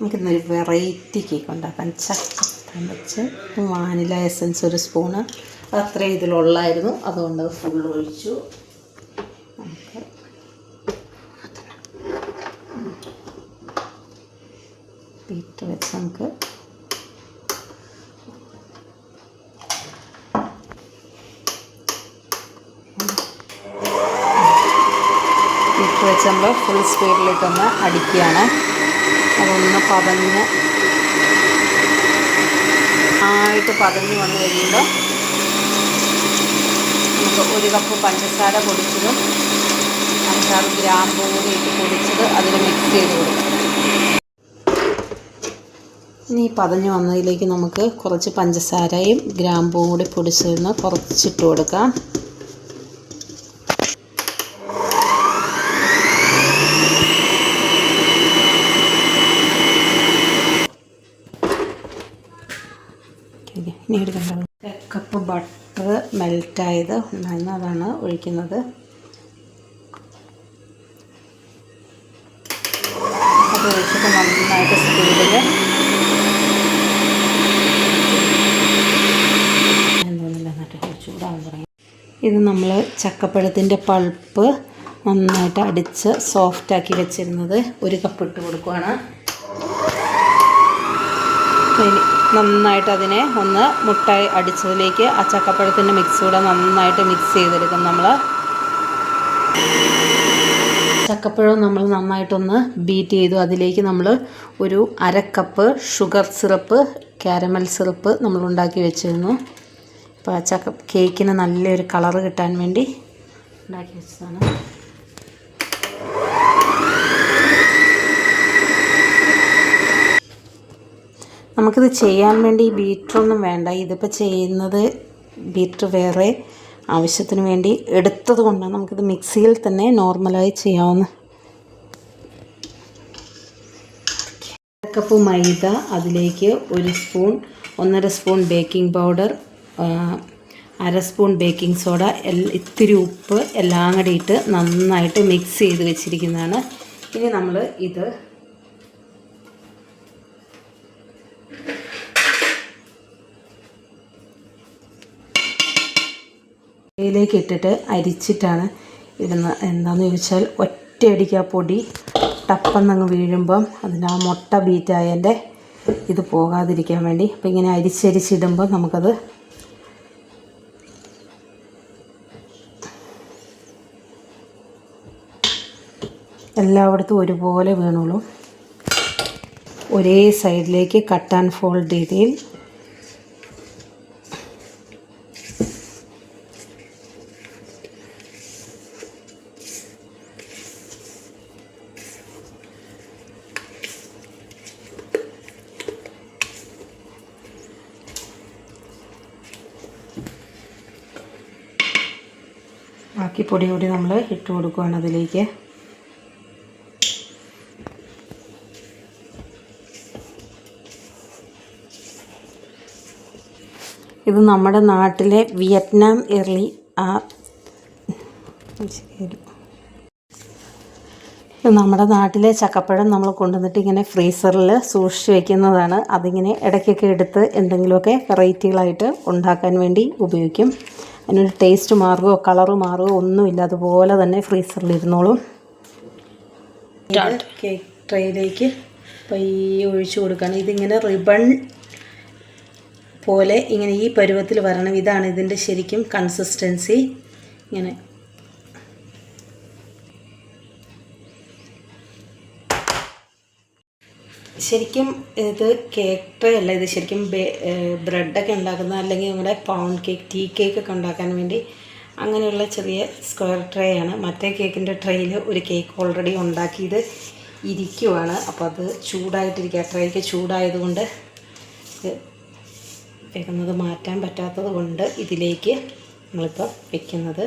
നമുക്കിന്നൊരു variety cake ഉണ്ടാക്കാം. ചക്കപ്പഴം വെച്ച് വാനില എസൻസ് ഒരു സ്പൂണ്, അത്രയും ഇതിലുള്ളായിരുന്നു, അതുകൊണ്ട് ഫുൾ ഒഴിച്ചു. നമുക്ക് ബീറ്റർ വെച്ച് നമുക്ക് ബീറ്റർ വെച്ച് നമ്മൾ ഫുൾ സ്പീഡിലിട്ടൊന്ന് അടിക്കുകയാണ്. അതൊന്ന് പതഞ്ഞ് ആയിട്ട് പതഞ്ഞ് വന്നു കഴിയുമ്പോൾ നമുക്ക് 1 കപ്പ് പഞ്ചസാര പൊടിച്ചതും 5-6 ഗ്രാമ്പൂ കൂടി ഇട്ട് പൊടിച്ചത് അതിൽ മിക്സ് ചെയ്ത് കൊടുക്കും. ഇനി പതഞ്ഞ് വന്നതിലേക്ക് നമുക്ക് കുറച്ച് പഞ്ചസാരയും ഗ്രാമ്പൂവും കൂടി പൊടിച്ചതെന്ന് കുറച്ചിട്ട് കൊടുക്കാം. ഇനി എടുക്കേണ്ടത് 1 കപ്പ് ബട്ടർ മെൽറ്റായത് ഉണ്ടായിരുന്നു, അതാണ് ഒഴിക്കുന്നത്. അത് ഒഴിച്ചിട്ട് നന്നായിട്ട് സ്പീഡിൽ ചൂടാകാൻ തുടങ്ങി. ഇത് നമ്മൾ ചക്കപ്പഴത്തിൻ്റെ പൾപ്പ് നന്നായിട്ട് അടിച്ച് സോഫ്റ്റാക്കി വെച്ചിരുന്നത് 1 കപ്പ് ഇട്ട് കൊടുക്കുകയാണ്. നന്നായിട്ട് അതിനെ ഒന്ന് മുട്ടായി അടിച്ചതിലേക്ക് ആ ചക്കപ്പഴത്തിൻ്റെ മിക്സ് കൂടെ നന്നായിട്ട് മിക്സ് ചെയ്തെടുക്കും. നമ്മൾ ചക്കപ്പഴം നമ്മൾ നന്നായിട്ടൊന്ന് ബീറ്റ് ചെയ്തു. അതിലേക്ക് നമ്മൾ ഒരു 1/2 cup sugar syrup, caramel syrup നമ്മൾ ഉണ്ടാക്കി വെച്ചിരുന്നു. അപ്പോൾ ആ കേക്കിന് നല്ലൊരു കളറ് കിട്ടാൻ വേണ്ടി ഉണ്ടാക്കി വെച്ചതാണ്. നമുക്കിത് ചെയ്യാൻ വേണ്ടി ബീറ്ററൊന്നും വേണ്ട. ഇതിപ്പോൾ ചെയ്യുന്നത് ബീറ്റർ വേറെ ആവശ്യത്തിന് വേണ്ടി എടുത്തത് കൊണ്ടാണ്. നമുക്കിത് മിക്സിയിൽ തന്നെ നോർമലായി ചെയ്യാവുന്ന. 1 കപ്പ് മൈദ, അതിലേക്ക് 1 spoon 1.5 spoon baking powder, 1/2 spoon baking soda, ഇത്തിരി ഉപ്പ് എല്ലാം കൂടി ഇട്ട് നന്നായിട്ട് മിക്സ് ചെയ്ത് വെച്ചിരിക്കുന്നതാണ്. ഇനി നമ്മൾ ഇത് ഇതിലേക്ക് ഇട്ടിട്ട് അരിച്ചിട്ടാണ് ഇടുന്നത്. എന്താണെന്ന് ചോദിച്ചാൽ ഒറ്റയടിക്ക് ആ പൊടി ടപ്പെന്നങ്ങ് വീഴുമ്പം അതിന് ആ മുട്ട ബീറ്റായതിൻ്റെ ഇത് പോകാതിരിക്കാൻ വേണ്ടി. അപ്പം ഇങ്ങനെ അരിച്ചരിച്ചിടുമ്പോൾ നമുക്കത് എല്ലായിടത്തും ഒരുപോലെ വീണോളൂ. ഒരേ സൈഡിലേക്ക് കട്ട് ആൻഡ് ഫോൾഡ് രീതിയിൽ ബാക്കി പൊടി കൂടി നമ്മൾ ഇട്ട് കൊടുക്കുകയാണ് അതിലേക്ക്. ഇത് നമ്മുടെ നാട്ടിലെ വിയറ്റ്നാം എർലി നമ്മുടെ നാട്ടിലെ ചക്കപ്പഴം നമ്മൾ കൊണ്ടുവന്നിട്ട് ഇങ്ങനെ ഫ്രീസറിൽ സൂക്ഷിച്ച് വയ്ക്കുന്നതാണ്. അതിങ്ങനെ ഇടയ്ക്കൊക്കെ എടുത്ത് എന്തെങ്കിലുമൊക്കെ വെറൈറ്റികളായിട്ട് ഉണ്ടാക്കാൻ വേണ്ടി ഉപയോഗിക്കും. അതിനൊരു ടേസ്റ്റ് മാറുകയോ കളറ് മാറുകയോ ഒന്നുമില്ല, അതുപോലെ തന്നെ ഫ്രീസറിലിരുന്നോളും. കേക്ക് ട്രേയിലേക്ക് പയ്യെ ഒഴിച്ചു കൊടുക്കുകയാണ്. ഇതിങ്ങനെ റിബൺ പോലെ ഇങ്ങനെ ഈ പരുവത്തിൽ വരണം. ഇതാണ് ഇതിൻ്റെ ശരിക്കും കൺസിസ്റ്റൻസി. ഇങ്ങനെ ശരിക്കും ഇത് കേക്ക് ട്രേ അല്ല, ഇത് ശരിക്കും ബ്രെഡൊക്കെ ഉണ്ടാക്കുന്ന, അല്ലെങ്കിൽ നമ്മുടെ പൗണ്ട് കേക്ക്, ടീ കേക്കൊക്കെ ഉണ്ടാക്കാൻ വേണ്ടി അങ്ങനെയുള്ള ചെറിയ സ്ക്വയർ ട്രേ ആണ്. മറ്റേ കേക്കിൻ്റെ ട്രേയിൽ ഒരു കേക്ക് ഓൾറെഡി ഉണ്ടാക്കിയത് ഇരിക്കുവാണ്. അപ്പോൾ അത് ചൂടായിട്ടിരിക്കുക. ട്രേക്ക് ചൂടായതുകൊണ്ട് വെക്കുന്നത് മാറ്റാൻ പറ്റാത്തത് കൊണ്ട് ഇതിലേക്ക് നമ്മളിപ്പോൾ വെക്കുന്നത്.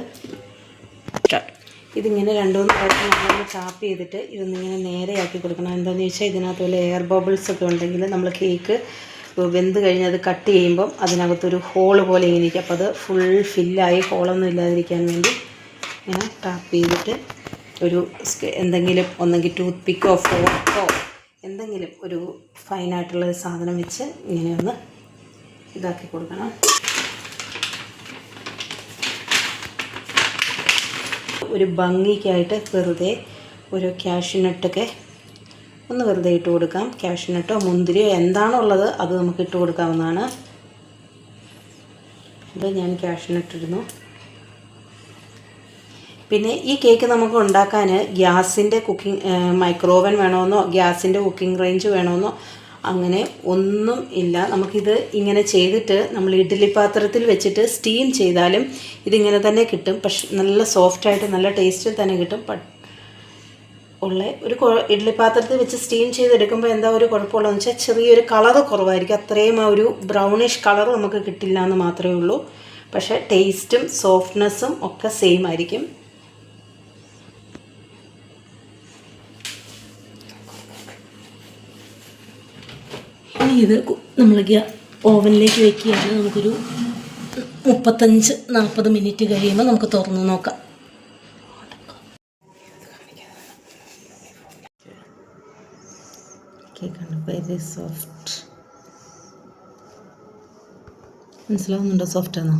ഇതിങ്ങനെ 2-3 പ്രാവശ്യം നമ്മളൊന്ന് ടാപ്പ് ചെയ്തിട്ട് ഇതൊന്നിങ്ങനെ നേരെയാക്കി കൊടുക്കണം. എന്താണെന്ന് ചോദിച്ചാൽ ഇതിനകത്ത് വല്ല എയർ ബബിൾസ് ഒക്കെ ഉണ്ടെങ്കിൽ നമ്മൾ കേക്ക് വെന്ത് കഴിഞ്ഞ് അത് കട്ട് ചെയ്യുമ്പം അതിനകത്തൊരു ഹോള് പോലെ ഇങ്ങനെ ഇരിക്കും. അപ്പോൾ അത് ഫുൾ ഫില്ലായി ഹോളൊന്നും ഇല്ലാതിരിക്കാൻ വേണ്ടി ഇങ്ങനെ ടാപ്പ് ചെയ്തിട്ട് ഒരു എന്തെങ്കിലും ഒന്നെങ്കിൽ ടൂത്ത് പിക്കോ ഫോർക്കോ എന്തെങ്കിലും എന്തെങ്കിലും ഒരു ഫൈനായിട്ടുള്ള സാധനം വെച്ച് ഇങ്ങനെ ഒന്ന് ഇതാക്കി കൊടുക്കണം. ഒരു ഭംഗിക്കായിട്ട് വെറുതെ ഒരു കാഷ്യൂനട്ടൊക്കെ ഒന്ന് വെറുതെ ഇട്ട് കൊടുക്കാം. കാഷ്യൂനട്ടോ മുന്തിരിയോ എന്താണോ ഉള്ളത് അത് നമുക്ക് ഇട്ട് കൊടുക്കാവുന്നതാണ്. ഇത് ഞാൻ കാഷ്യൂനട്ട് ഇടുന്നു. പിന്നെ ഈ കേക്ക് നമുക്ക് ഉണ്ടാക്കാൻ ഗ്യാസിൻ്റെ മൈക്രോവൻ വേണമെന്നോ ഗ്യാസിൻ്റെ കുക്കിംഗ് റേഞ്ച് വേണമെന്നോ അങ്ങനെ ഒന്നും ഇല്ല. നമുക്കിത് ഇങ്ങനെ ചെയ്തിട്ട് നമ്മൾ ഇഡ്ഡലി പാത്രത്തിൽ വെച്ചിട്ട് സ്റ്റീം ചെയ്താലും ഇതിങ്ങനെ തന്നെ കിട്ടും. പക്ഷെ നല്ല സോഫ്റ്റായിട്ട് നല്ല ടേസ്റ്റിൽ തന്നെ കിട്ടും. ഒരു ഇഡ്ഡലി പാത്രത്തിൽ വെച്ച് സ്റ്റീം ചെയ്തെടുക്കുമ്പോൾ എന്താ ഒരു കുഴപ്പമുള്ളതെന്ന് വെച്ചാൽ ചെറിയൊരു കളറ് കുറവായിരിക്കും. അത്രയും ആ ഒരു ബ്രൗണിഷ് കളർ നമുക്ക് കിട്ടില്ല എന്ന് മാത്രമേ ഉള്ളൂ. പക്ഷേ ടേസ്റ്റും സോഫ്റ്റ്നെസ്സും ഒക്കെ സെയിം ആയിരിക്കും. ഇനി ഇത് നമ്മൾ ഓവനിലേക്ക് വെക്കുകയാണ്. നമുക്കൊരു 35-40 മിനിറ്റ് കഴിയുമ്പോൾ നമുക്ക് തുറന്ന് നോക്കാം. കേക്കാണ് വെരി സോഫ്റ്റ്. മനസ്സിലാവുന്നുണ്ടോ സോഫ്റ്റാണോ?